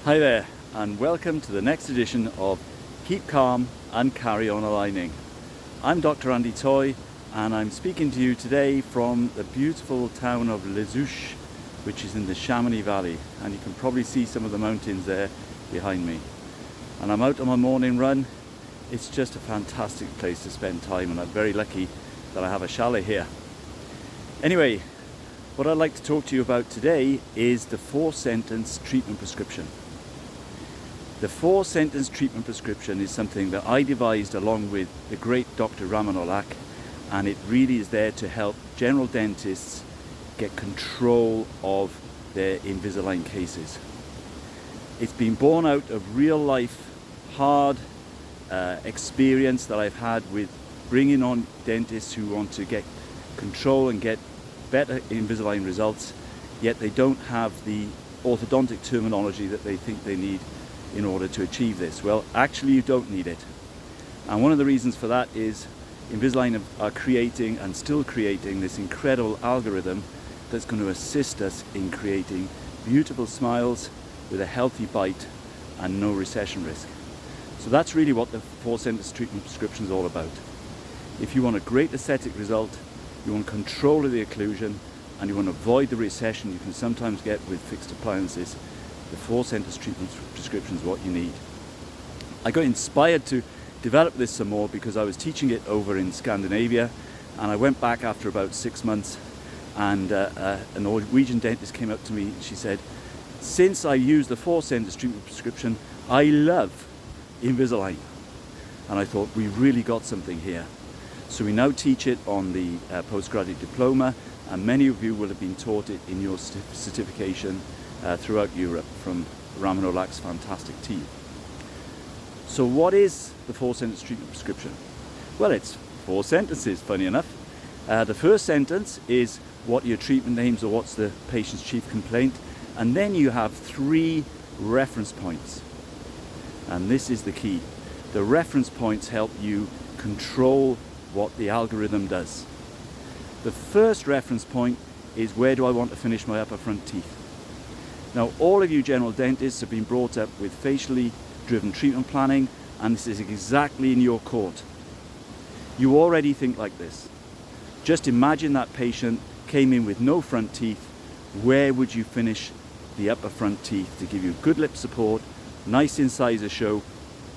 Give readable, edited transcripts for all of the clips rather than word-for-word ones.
Hi there, and welcome to the next edition of Keep Calm and Carry On Aligning. I'm Dr. Andy Toy, and I'm speaking to you today from the beautiful town of Les Houches, which is in the Chamonix Valley, and you can probably see some of the mountains there behind me. And I'm out on my morning run. It's just a fantastic place to spend time, and I'm very lucky that I have a chalet here. Anyway, what I'd like to talk to you about today is the 4-sentence treatment prescription. The 4-sentence treatment prescription is something that I devised along with the great Dr. Raman Aulakh, and it really is there to help general dentists get control of their Invisalign cases. It's been born out of real life, hard experience that I've had with bringing on dentists who want to get control and get better Invisalign results, yet they don't have the orthodontic terminology that they think they need in order to achieve this. Well, actually you don't need it. And one of the reasons for that is Invisalign are creating and still creating this incredible algorithm that's going to assist us in creating beautiful smiles with a healthy bite and no recession risk. So that's really what the 4-sentence treatment prescription is all about. If you want a great aesthetic result, you want control of the occlusion, and you want to avoid the recession you can sometimes get with fixed appliances, the 4-sentence treatment prescription is what you need. I got inspired to develop this some more because I was teaching it over in Scandinavia, and I went back after about 6 months, and a Norwegian dentist came up to me and she said, since I use the 4-sentence treatment prescription, I love Invisalign. And I thought, we really got something here. So we now teach it on the postgraduate diploma, and many of you will have been taught it in your certification throughout Europe from Raman Aulakh's fantastic team. So what is the 4-sentence treatment prescription? Well, it's 4 sentences, funny enough. The first sentence is what your treatment aims, or what's the patient's chief complaint, and then you have 3 reference points. And this is the key. The reference points help you control what the algorithm does. The first reference point is, where do I want to finish my upper front teeth? Now, all of you general dentists have been brought up with facially driven treatment planning, and this is exactly in your court. You already think like this. Just imagine that patient came in with no front teeth. Where would you finish the upper front teeth to give you good lip support, nice incisor show,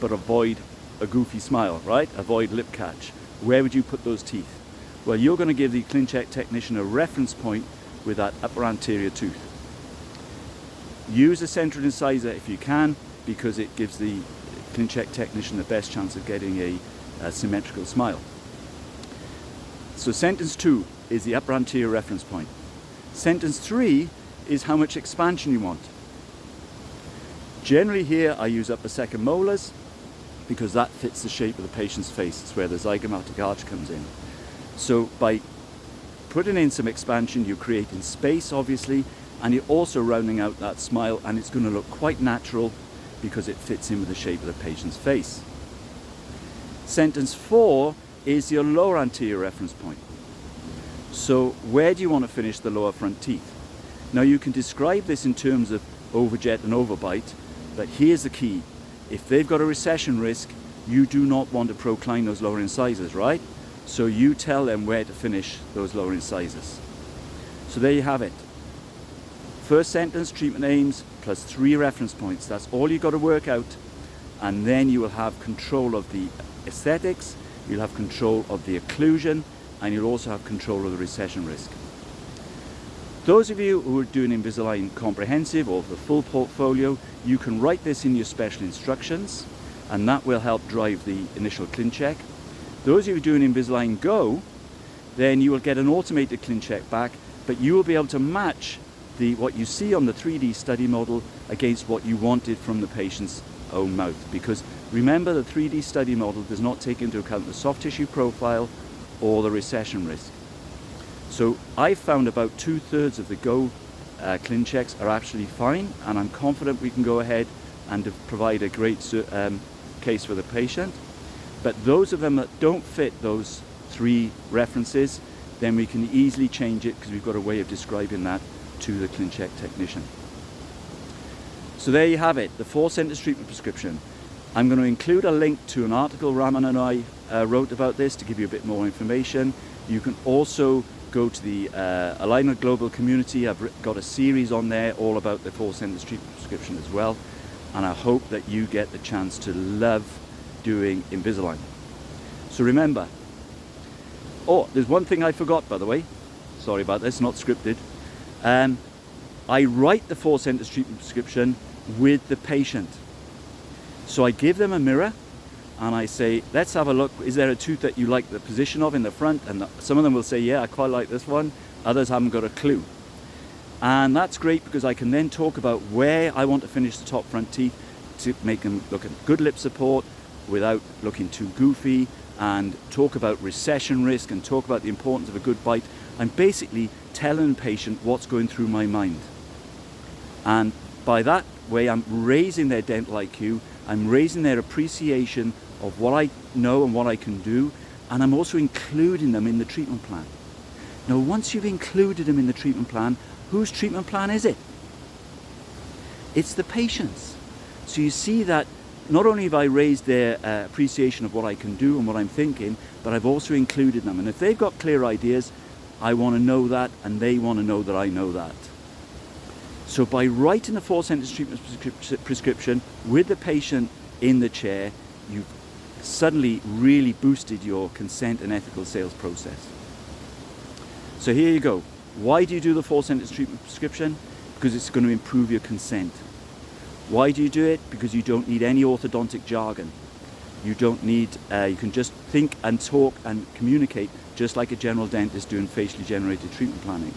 but avoid a goofy smile, right? Avoid lip catch. Where would you put those teeth? Well, you're going to give the ClinCheck technician a reference point with that upper anterior tooth. Use a central incisor if you can, because it gives the ClinCheck technician the best chance of getting a symmetrical smile. So sentence 2 is the upper anterior reference point. Sentence 3 is how much expansion you want. Generally here I use upper second molars because that fits the shape of the patient's face. It's where the zygomatic arch comes in. So by putting in some expansion, you're creating space obviously, and you're also rounding out that smile, and it's going to look quite natural because it fits in with the shape of the patient's face. Sentence 4 is your lower anterior reference point. So where do you want to finish the lower front teeth? Now you can describe this in terms of overjet and overbite, but here's the key. If they've got a recession risk, you do not want to procline those lower incisors, right? So you tell them where to finish those lower incisors. So there you have it. First sentence, treatment aims, plus 3 reference points. That's all you've got to work out. And then you will have control of the aesthetics, you'll have control of the occlusion, and you'll also have control of the recession risk. Those of you who are doing Invisalign Comprehensive or the full portfolio, you can write this in your special instructions, and that will help drive the initial ClinCheck. Those of you doing Invisalign Go, then you will get an automated ClinCheck back, but you will be able to match what you see on the 3D study model against what you wanted from the patient's own mouth. Because remember, the 3D study model does not take into account the soft tissue profile or the recession risk. So I've found about 2/3 of the Go ClinChecks are actually fine, and I'm confident we can go ahead and provide a great case for the patient. But those of them that don't fit those 3 references, then we can easily change it because we've got a way of describing that to the ClinCheck technician. So there you have it, the 4 sentence treatment prescription. I'm going to include a link to an article Raman and I wrote about this to give you a bit more information. You can also go to the Alignment Global community. I've got a series on there all about the 4 sentence treatment prescription as well. And I hope that you get the chance to love doing Invisalign. So remember, oh, there's one thing I forgot, by the way. Sorry about this, not scripted. I write the 4 sentence treatment prescription with the patient. So I give them a mirror and I say, let's have a look. Is there a tooth that you like the position of in the front? And some of them will say, yeah, I quite like this one. Others haven't got a clue. And that's great because I can then talk about where I want to finish the top front teeth to make them look at good lip support without looking too goofy, and talk about recession risk and talk about the importance of a good bite. I'm basically telling the patient what's going through my mind. And by that way, I'm raising their dental IQ, I'm raising their appreciation of what I know and what I can do, and I'm also including them in the treatment plan. Now, once you've included them in the treatment plan, whose treatment plan is it? It's the patient's. So you see that not only have I raised their appreciation of what I can do and what I'm thinking, but I've also included them. And if they've got clear ideas, I want to know that, and they want to know that I know that. So by writing a 4 sentence treatment prescription with the patient in the chair, you've suddenly really boosted your consent and ethical sales process. So here you go. Why do you do the 4 sentence treatment prescription? Because it's going to improve your consent. Why do you do it? Because you don't need any orthodontic jargon. You don't need, you can just think and talk and communicate just like a general dentist doing facially generated treatment planning.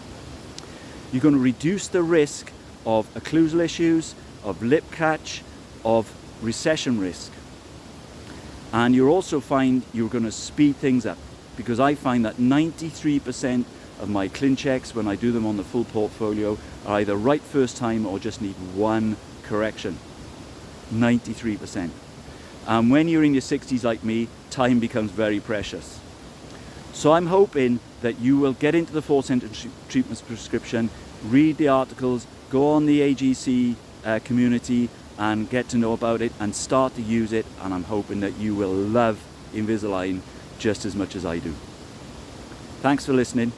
You're going to reduce the risk of occlusal issues, of lip catch, of recession risk. And you'll also find you're going to speed things up, because I find that 93% of my ClinChecks, when I do them on the full portfolio, are either right first time or just need one correction. 93%. And when you're in your 60s like me, time becomes very precious. So I'm hoping that you will get into the 4 sentence treatment prescription, read the articles, go on the AGC community and get to know about it and start to use it, and I'm hoping that you will love Invisalign just as much as I do. Thanks for listening.